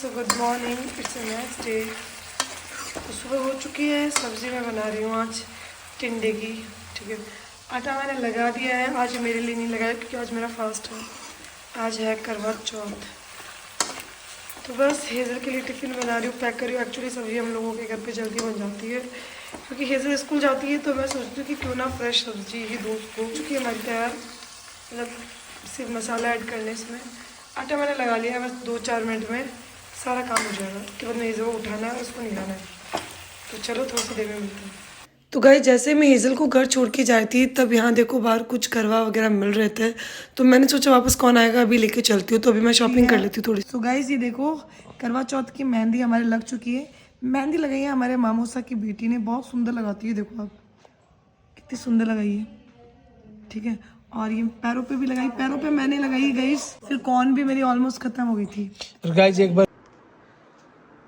तो good morning, it's a next day. तो सुबह हो चुकी है। सब्ज़ी मैं बना रही हूँ आज टिंडे की। ठीक है, आटा मैंने लगा दिया है। आज मेरे लिए नहीं लगाया क्योंकि आज मेरा फास्ट है। आज है करवा चौथ। तो बस हेज़ल के लिए टिफ़िन बना रही हूँ, पैक कर रही हूँ। एक्चुअली सब्ज़ी हम लोगों के घर पे जल्दी बन जाती है क्योंकि हेज़ल स्कूल जाती है। तो मैं सोचती हूँ कि क्यों ना फ्रेश सब्ज़ी ही दूँ उसको। चुकी है हमारी तैयार, मतलब सिर्फ मसाला ऐड करने इसमें। आटा मैंने लगा लिया है, बस 2-4 मिनट में सारा काम हो जाएगा। उसके बाद हेज़ल को उठाना है और उसको निकालना है। तो चलो थोड़ी सी देर में मिलते हैं। तो गाइस, जैसे मैं हेज़ल को घर छोड़ के जाई थी तब यहाँ देखो बाहर कुछ करवा वगैरह मिल रहे थे। तो मैंने सोचा वापस कौन आएगा, अभी लेके चलती हूँ। तो अभी मैं शॉपिंग कर लेती हूँ थोड़ी। तो गाइस ये देखो, करवा चौथ की मेहंदी हमारे लग चुकी है। मेहंदी लगाई है हमारे मामूसा की बेटी ने, बहुत सुंदर लगाती है। देखो आप कितनी सुंदर लगाई है। ठीक है, और ये पैरों पे भी लगाई। पैरों पे मैंने लगाई गाइस। फिर कौन भी मेरी ऑलमोस्ट खत्म हो गई थी। गाइस एक बार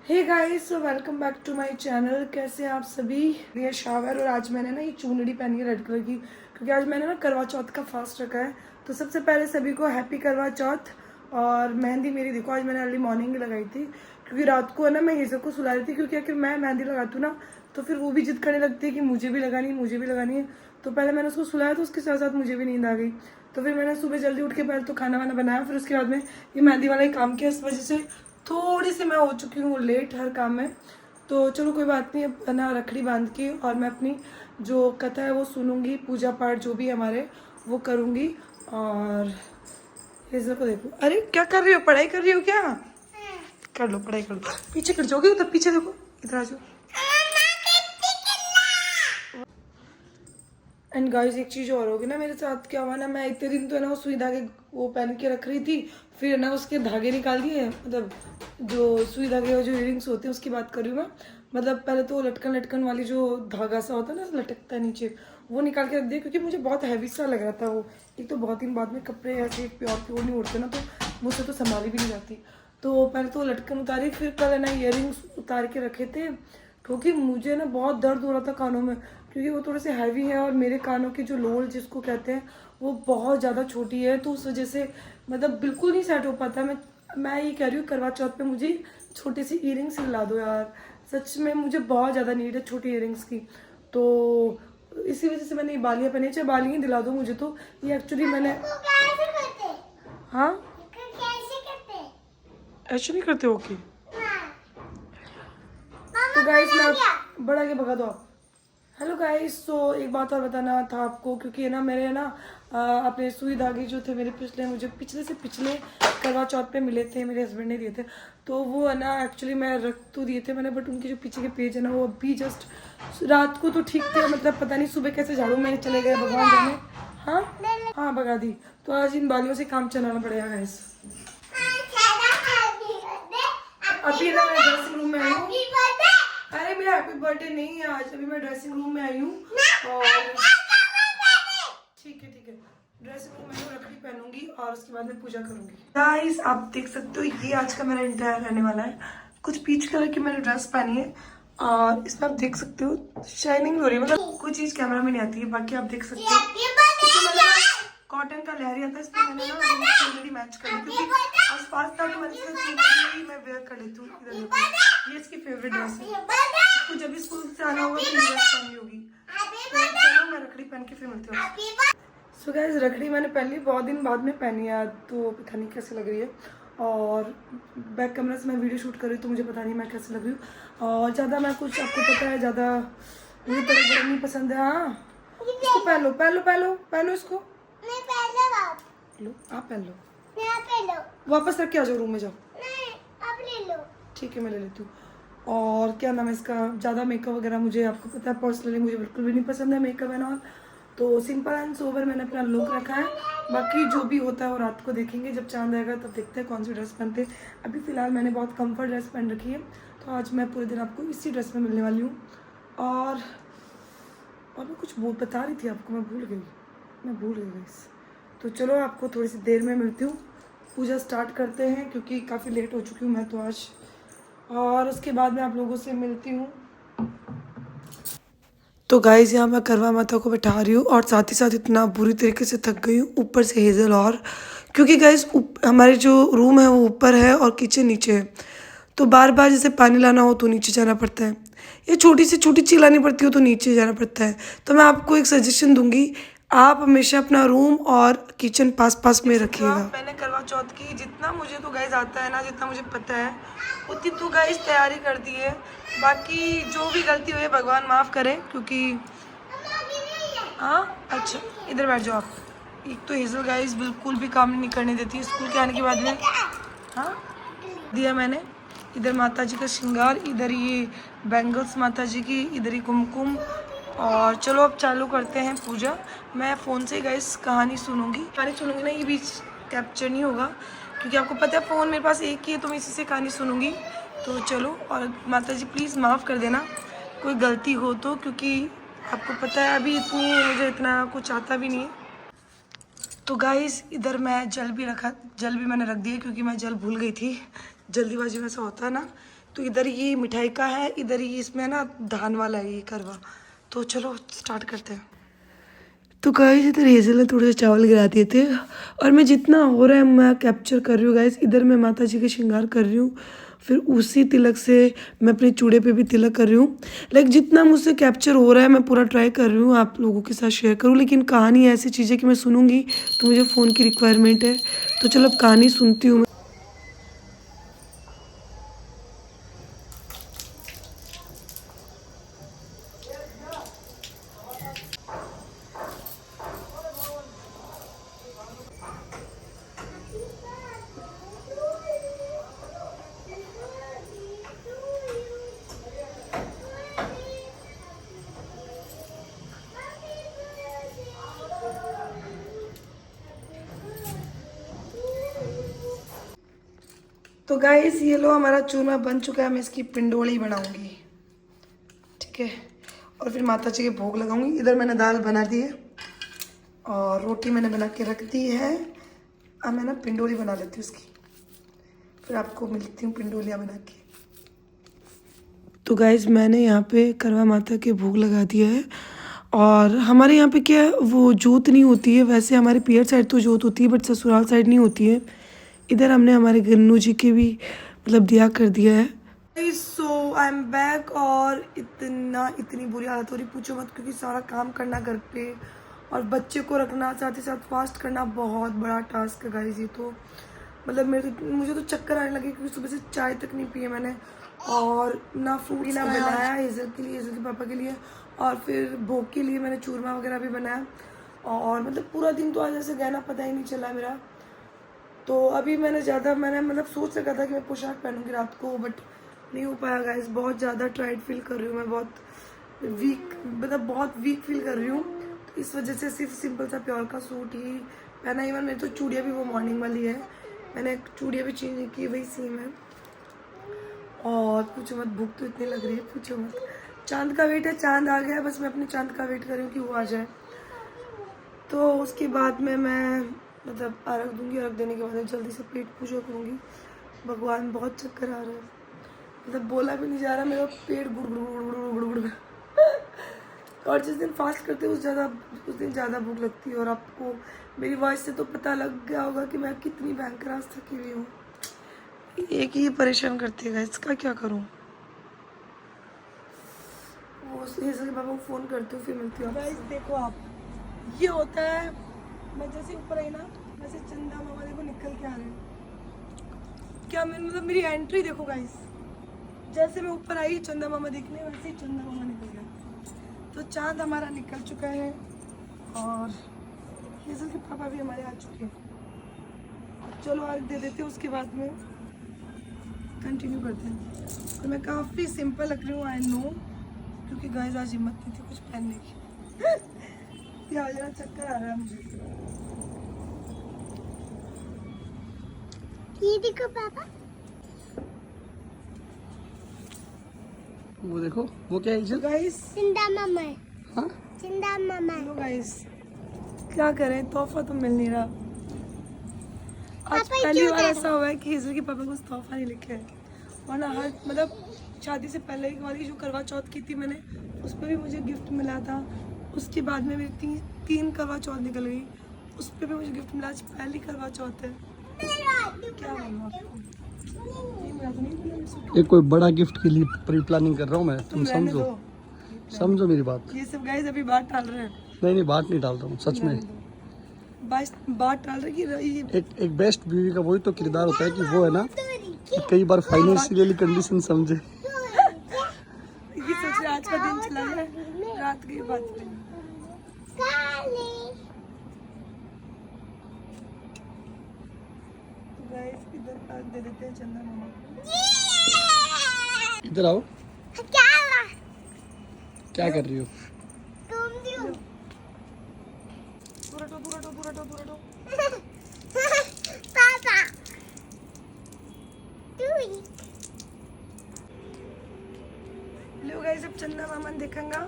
hey guys, welcome back to my channel. कैसे हैं आप सभी। ये शावर, और आज मैंने ना ये चुनरी पहनी है रेड कलर की क्योंकि आज मैंने ना करवा चौथ का फास्ट रखा है। तो सबसे पहले सभी को हैप्पी करवा चौथ। और मेहंदी मेरी देखो आज मैंने अर्ली मॉर्निंग ही लगाई थी क्योंकि रात को है ना मैं हेज़ल को सुला रही थी। क्योंकि अगर मैं मेहंदी लगाती हूँ ना तो फिर वो भी जिद करने लगती है कि मुझे भी लगानी है, मुझे भी लगानी है। तो पहले मैंने उसको सुलाया तो उसके साथ साथ मुझे भी नींद आ गई। तो फिर मैंने सुबह जल्दी उठ के पहले तो खाना वाना बनाया, फिर उसके बाद में ये मेहंदी वाला ही काम किया। इस वजह से थोड़ी सी मैं हो चुकी हूँ लेट हर काम में। तो चलो कोई बात नहीं, अब ना रखड़ी बांध के और मैं अपनी जो कथा है वो सुनूंगी, पूजा पाठ जो भी हमारे वो करूँगी। और हेज़ल को देखो, अरे क्या कर रही हो, पढ़ाई कर रही हो क्या। कर लो पढ़ाई कर लो, पीछे कर जाओगे तो पीछे देखो, इधर आ जाओ। एंड गाइस एक चीज़ और होगी ना मेरे साथ, क्या हुआ ना, मैं इतने दिन तो है ना वो सुई धागे वो पहन के रख रही थी। फिर ना उसके धागे निकाल दिए, मतलब जो सुई धागे और जो इयरिंग्स होते हैं उसकी बात कर रही हूँ मैं। मतलब पहले तो लटकन लटकन वाली जो धागा सा होता है ना लटकता है नीचे, वो निकाल के रख दिया क्योंकि मुझे बहुत हैवी सा लग रहा था वो। एक तो बहुत दिन बाद में कपड़े ऐसे प्योर प्योर नहीं उड़ते ना, तो मुझसे तो संभाली भी नहीं जाती। तो पहले तो लटकन उतारी, फिर कल है ना इयरिंग्स उतार के रखे थे क्योंकि मुझे ना बहुत दर्द हो रहा था कानों में क्योंकि वो थोड़े से हैवी है और मेरे कानों की जो लोल जिसको कहते हैं वो बहुत ज़्यादा छोटी है। तो उस वजह से मतलब बिल्कुल नहीं सेट हो पाता। मैं ये कह रही हूँ करवा चौथ पे मुझे छोटी सी इयरिंग्स दिला दो यार, सच में मुझे बहुत ज़्यादा नीड है छोटी इयरिंग्स की। तो इसी वजह से मैंने ये बालियाँ पहनी, चाहे बालियाँ दिला दो मुझे। तो ये एक्चुअली मैंने, हाँ ऐसे नहीं करते हो कि। तो गाइस मैं बड़ा के भगा दो आप। हेलो गाइस, तो एक बात और बताना था आपको क्योंकि है ना मेरे ना अपने सुई धागे जो थे मेरे पिछले, मुझे पिछले से पिछले करवा चौथ पे मिले थे, मेरे हस्बैंड ने दिए थे। तो वो है ना एक्चुअली मैं रख तो दिए थे मैंने, बट उनके जो पीछे के पेज है ना वो अभी जस्ट रात को तो ठीक थे, मतलब पता नहीं सुबह कैसे झाड़ू में चले गए भगवान जाने। हाँ हाँ भगा दी। तो आज इन बालियों से काम चलाना पड़ेगा गाइस। अभी ना मैं ड्रेसिंग रूम में आई हूँ। अरे मेरा हैप्पी बर्थडे नहीं है आज, अभी मैं ड्रेसिंग रूम में आई हूँ। और ठीक है ड्रेसिंग रूम में हूँ, रखड़ी पहनूंगी और उसके बाद में पूजा करूंगी। गाइस आप देख सकते हो ये आज का मेरा इंटायर रहने वाला है। कुछ पीच कलर की मैंने ड्रेस पहनी है और इसमें आप देख सकते हो शाइनिंग हो रही है, मतलब कोई चीज कैमरा में नहीं आती है, बाकी आप देख सकते हो। कॉटन का लहरी आता है, इसमें मैंने ना ज्वेलरी मैच कर ली क्योंकि आसपास था तो मैंने ज्वेलरी मैं वेयर कर लेती हूँ। इधर देखो ये इसकी फेवरेट ड्रेस है, इसको जब भी स्कूल से आना होगा तो ये ड्रेस पहननी होगी। तो चलो मैं रखड़ी पहन के फिर मिलती हूँ। सो गाइस रखड़ी मैंने पहली बहुत दिन बाद में पहनी है तो पता नहीं कैसे लग रही है। और बैक कैमरा से मैं वीडियो शूट कर रही हूँ तो मुझे पता नहीं मैं कैसे लग रही हूँ। और ज़्यादा मैं कुछ, आपको पता है ज़्यादा मुझे बड़े बड़े नहीं पसंद है। हाँ इसको पहन लो पहन लो पहन लो पहन लो इसको, लो आप पहन लो, वापस रख के आ जाओ रूम में जाओ। ठीक है मैं ले लेती हूँ। और क्या नाम है इसका, ज़्यादा मेकअप वगैरह मुझे, आपको पता है पर्सनली मुझे बिल्कुल भी नहीं पसंद है मेकअप एंड ऑल। तो सिंपल एंड सोबर मैंने अपना लुक रखा है, बाकी जो भी होता है वो रात को देखेंगे, जब चांद आएगा तब देखते हैं कौन सी ड्रेस पहनते हैं। अभी फ़िलहाल मैंने बहुत कंफर्ट ड्रेस पहन रखी है तो आज मैं पूरे दिन आपको इसी ड्रेस में मिलने वाली हूँ। और मैं कुछ बता रही थी आपको, मैं भूल गई इस। तो चलो आपको थोड़ी सी देर में मिलती हूँ, पूजा स्टार्ट करते हैं क्योंकि काफ़ी लेट हो चुकी हूँ मैं तो आज। और उसके बाद मैं आप लोगों से मिलती हूँ। तो गाइस यहाँ मैं करवा माता को बैठा रही हूँ और साथ ही साथ इतना बुरी तरीके से थक गई हूँ, ऊपर से हेज़ल और क्योंकि गाइस हमारे जो रूम है वो ऊपर है और किचन नीचे है। तो बार बार जैसे पानी लाना हो तो नीचे जाना पड़ता है, या छोटी से छोटी चीज़ लानी पड़ती हो तो नीचे जाना पड़ता है। तो मैं आपको एक सजेशन दूंगी, आप हमेशा अपना रूम और किचन पास पास में रखिएगा। मैंने करवा चौथ की जितना मुझे तो गाइस आता है ना, जितना मुझे पता है उतनी तो गाइस तैयारी कर दी है। बाकी जो भी गलती हुई है भगवान माफ़ करे, क्योंकि हाँ अच्छा इधर बैठ जाओ आप। एक तो हेजल गाइस बिल्कुल भी काम नहीं करने देती है स्कूल के आने के बाद में। हाँ दिया मैंने, इधर माता जी का श्रृंगार, इधर ये बैंगल्स माता जी की, इधर ही कुमकुम। और चलो अब चालू करते हैं पूजा। मैं फ़ोन से गाइस कहानी सुनूंगी ना, ये बीच कैप्चर नहीं होगा क्योंकि आपको पता है फ़ोन मेरे पास एक ही है, तो मैं इसी से कहानी सुनूंगी। तो चलो, और माता जी प्लीज़ माफ़ कर देना कोई गलती हो तो, क्योंकि आपको पता है अभी मुझे इतना कुछ आता भी नहीं है। तो गाइस इधर मैं जल भी मैंने रख दिया क्योंकि मैं जल भूल गई थी, जल्दीबाजी में ऐसा होता है ना। तो इधर ये मिठाई का है, इधर ये इसमें ना धान वाला है ये करवा। तो चलो स्टार्ट करते हैं। तो गाइस इधर हेजल ने थोड़े से चावल गिरा दिए थे और मैं जितना हो रहा है मैं कैप्चर कर रही हूँ गाइस। इधर मैं माता जी का श्रृंगार कर रही हूँ, फिर उसी तिलक से मैं अपने चूड़े पे भी तिलक कर रही हूँ। लाइक जितना मुझसे कैप्चर हो रहा है मैं पूरा ट्राई कर रही हूँ आप लोगों के साथ शेयर करूँ, लेकिन कहानी ऐसी चीज़ है कि मैं सुनूंगी तो मुझे फ़ोन की रिक्वायरमेंट है। तो चलो अब कहानी सुनती हूँ। तो गाइस ये लो हमारा चूरमा बन चुका है, मैं इसकी पिंडोली बनाऊंगी, ठीक है। और फिर माता जी के भोग लगाऊंगी। इधर मैंने दाल बना दी है और रोटी मैंने बना के रख दी है। अब मैं ना पिंडोली बना लेती हूँ उसकी, फिर आपको मिलती हूँ पिंडोलियाँ बना के। तो गाइस मैंने यहाँ पे करवा माता के भोग लगा दिया है। और हमारे यहाँ पे क्या है, वो जोत नहीं होती है, वैसे हमारे पियर साइड तो जोत होती है बट ससुराल साइड नहीं होती है। इधर हमने हमारे गन्नू जी के भी मतलब दिया कर दिया है। सो आई एम बैक और इतनी बुरी हालत हो रही पूछो मत, क्योंकि सारा काम करना घर पे और बच्चे को रखना, साथ ही साथ फास्ट करना बहुत बड़ा टास्क है गाइस। ये तो मतलब मुझे तो चक्कर आने लगे क्योंकि सुबह से चाय तक नहीं पी है मैंने, और ना फ्रूट ना बनाया हेजल के लिए, हेजल के पापा के लिए, और फिर भोग के लिए मैंने चूरमा वगैरह भी बनाया। और मतलब पूरा दिन तो आज ऐसे गया ना, पता ही नहीं चला मेरा। तो अभी मैंने मतलब सोच रखा था कि मैं पोशाक पहनूंगी रात को, बट नहीं हो पाया गाइस। बहुत ज़्यादा टाइट फील कर रही हूँ मैं, बहुत वीक फील कर रही हूँ। तो इस वजह से सिर्फ सिंपल सा प्योर का सूट ही पहना। इवन मेरी तो चूड़ियाँ भी वो मॉर्निंग वाली है, मैंने चूड़ियाँ भी चेंज नहीं की, वही सेम है। और पूछो मत, भूख तो इतनी लग रही है पूछो मत। चांद का वेट है, चांद आ गया है, बस मैं अपने चांद का वेट कर रही हूँ कि वो आ जाए। तो उसके बाद में मैं मतलब अर्घ दूंगी, अर्घ देने के बाद जल्दी से पेट पूजा करूँगी। भगवान बहुत चक्कर आ रहा है, मतलब बोला भी नहीं जा रहा, मेरा पेट गुड़। और जिस दिन फास्ट करते हैं उस दिन ज़्यादा भूख लगती है। और आपको मेरी वॉइस से तो पता लग गया होगा कि मैं कितनी भयंकर आज थकी हुई हूँ। एक ही परेशान करती है, इसका क्या करूँ। वो हेजल के पापा को फ़ोन करती हूँ, फिर मिलती हूँ। गाइस देखो आप, ये होता है, मैं जैसे ऊपर आई ना वैसे चंदा मामा देखो निकल के आ रहे हैं। क्या मतलब मेरी एंट्री देखो गाइस, जैसे मैं ऊपर आई चंदा मामा दिखने, वैसे ही चंदा मामा निकल गया। तो चांद हमारा निकल चुका है और हेजल के पापा भी हमारे आ चुके हैं। चलो आज दे देते हैं, उसके बाद में कंटिन्यू करते हैं। और मैं काफ़ी सिंपल लग रही हूँ, आई नो, क्योंकि गाइस आज हिम्मत नहीं थी कुछ पहनने की। आज ना चक्कर आ रहा है मुझे। ये देखो पापा, वो देखो, वो क्या है गाइस? चंदा मामा। हाँ? चंदा मामा। लो गाइस, क्या करें, तोहफा तो मिल नहीं रहा। आज पहली बार ऐसा हुआ है कि हेजल के पापा को तोहफा नहीं लिखे है, वरना हर मतलब शादी से पहले वाली जो करवा चौथ की थी मैंने, उस पर भी मुझे गिफ्ट मिला था। उसके बाद में मेरी तीन करवा चौथ निकल गई, उस पर भी मुझे गिफ्ट मिला। आज पहली करवा चौथ है, क्या बोलूँ आपको। याद नहीं बोला मेरे से। एक कोई बड़ा गिफ्ट के लिए प्री प्लानिंग कर रहा हूँ मैं, तुम रहने समझो, दो। समझो मेरी बात। ये सब गाइस अभी बात टाल रहे हैं। नहीं बात नहीं डाल रहा हूँ, सच में। रहने दो। बात टाल रहे कि ये एक बेस्ट बीवी का वही तो किरदार होता है कि वो है ना कि कई बार फाइनेंशियली कंडीशन समझे। ये सोच रहे आज का दिन चला गया, रात की बात नहीं। तो गाइस इधर आज दे देते हैं चंदा मामा को। इधर आओ, क्या कर रही हो? दूर हटो। लो गाइस अब चंदा मामा ने देखेंगा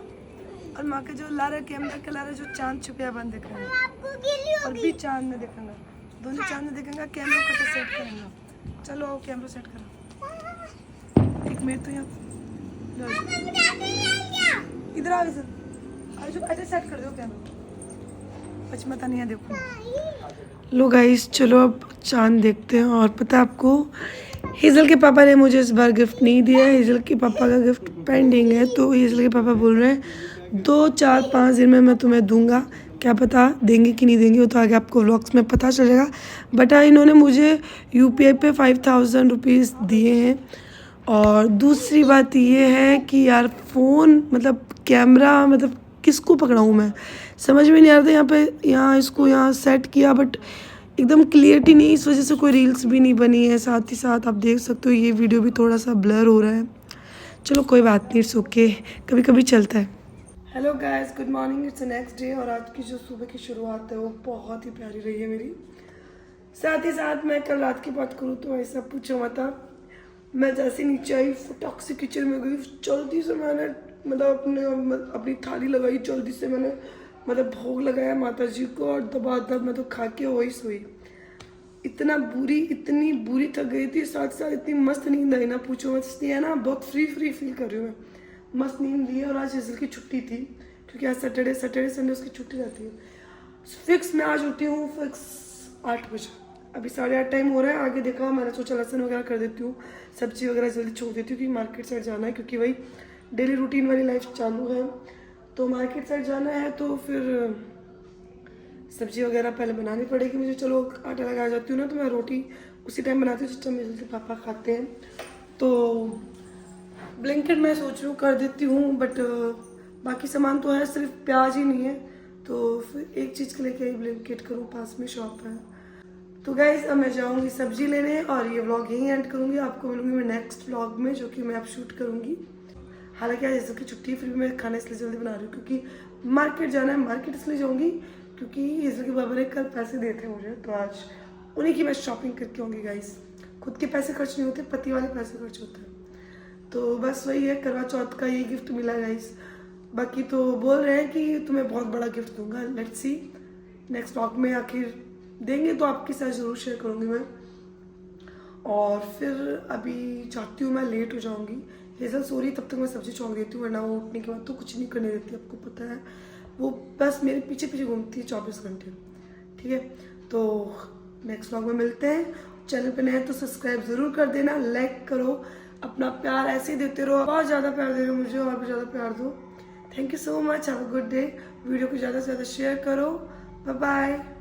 और माँ के जो लारा कैमरा के लारा जो चांद छुपया बन देखेंगा और भी चांद में देखेंगा, दोनों चांद में देखेंगा। कैमरा को सेट करेंगे। चलो आओ कैमरा सेट करो। एक मिनट तो यहाँ इधर आओ, इधर सेट कर दो कैमरा। पचमता नहीं है देखो। लो गाइस चलो अब चांद देखते हैं। और पता है आपको हेज़ल के पापा ने मुझे इस बार गिफ्ट नहीं दिया है। हेज़ल के पापा का गिफ्ट पेंडिंग है, तो हेज़ल के पापा बोल रहे हैं 2-4-5 दिन में मैं तुम्हें दूंगा। क्या पता देंगे कि नहीं देंगे, वो तो आगे आपको व्लॉग्स में पता चलेगा। बट हाँ इन्होंने मुझे UPI पे 5000 रुपीज़ दिए हैं। और दूसरी बात ये है कि यार फ़ोन मतलब कैमरा मतलब किसको पकड़ाऊँ मैं, समझ में नहीं आ रहा था। यहाँ इसको यहाँ सेट किया बट एकदम क्लियरिटी नहीं, इस वजह से कोई रील्स भी नहीं बनी है। साथ ही साथ आप देख सकते हो ये वीडियो भी थोड़ा सा ब्लर हो रहा है। चलो कोई बात नहीं, इट्स ओके, कभी कभी चलता है। Hello guys, good morning, it's next day. और आज की जो सुबह की शुरुआत है वो बहुत ही प्यारी रही है मेरी। साथ ही साथ मैं कल रात की बात करूँ तो ऐसा पूछो मत। मैं जैसे नीचे आई फटाक से किचन में गई, जल्दी से मैंने मतलब अपनी थाली लगाई, जल्दी से मैंने मतलब भोग लगाया माता जी को और दबा मैं तो खा के वही सोई। इतनी बुरी थक गई थी, साथ साथ इतनी मस्त नींद आई ना पूछो मत। इसलिए है ना बहुत फ्री फील कर रही हूँ मैं, मस्त नींद ली है। और आज हेज़ल की छुट्टी थी क्योंकि आज सैटरडे संडे उसकी छुट्टी रहती है। फिक्स मैं आज उठी हूँ फिक्स 8 बजे। अभी 8:30 टाइम हो रहा है। आगे देखा मैंने सोचा लहसुन वगैरह कर देती हूँ, सब्जी वगैरह जल्दी छोड़ देती हूँ क्योंकि मार्केट साइड जाना है, क्योंकि वही डेली रूटीन वाली लाइफ चालू है। तो मार्केट साइड जाना है तो फिर सब्जी वगैरह पहले बनानी पड़ेगी मुझे। चलो आटा लगा जाती हूँ ना, तो मैं रोटी उसी टाइम बनाती हूँ जिस टाइम मेरे पापा खाते हैं। तो ब्लैंकेट मैं सोच रही हूँ कर देती हूँ, बट बाकी सामान तो है, सिर्फ प्याज ही नहीं है। तो फिर एक चीज़ के लिए क्या ही ब्लैंकेट करूँ, पास में शॉप है। तो गाइस अब मैं जाऊँगी सब्जी लेने और ये व्लॉग यहीं एंड करूँगी। आपको मिलूंगी मैं नेक्स्ट व्लॉग में, जो कि मैं अब शूट करूँगी। हालांकि आज हेज़ल की छुट्टी है, फिर भी मैं खाना इसलिए जल्दी बना रही हूँ क्योंकि मार्केट जाना है। मार्केट इसलिए जाऊँगी क्योंकि हेज़ल के बाबा ने कल पैसे दिए थे मुझे, तो आज उन्हीं की मैं शॉपिंग करके आऊँगी गाइस। खुद के पैसे खर्च नहीं होते, पति वाले पैसे खर्च होते हैं। तो बस वही है, करवा चौथ का ये गिफ्ट मिला गाइस। बाकी तो बोल रहे हैं कि तुम्हें बहुत बड़ा गिफ्ट दूंगा, लेट्स सी नेक्स्ट व्लॉग में आखिर देंगे तो आपके साथ ज़रूर शेयर करूँगी मैं। और फिर अभी चाहती हूँ, मैं लेट हो जाऊँगी। हेज़ल सो रही तब तक मैं सब्जी छोड़ देती हूँ, वरना वो उठने के बाद तो कुछ नहीं करने देती, आपको पता है। वो बस मेरे पीछे पीछे घूमती है 24 घंटे। ठीक है, तो नेक्स्ट व्लॉग में मिलते हैं। चैनल पे नए हैं तो सब्सक्राइब ज़रूर कर देना, लाइक करो, अपना प्यार ऐसे ही देते रहो। बहुत ज़्यादा प्यार दे रहे हो मुझे, और भी ज़्यादा प्यार दो। Thank you so much, have a good day. Video को ज़्यादा से ज़्यादा शेयर करो। Bye bye.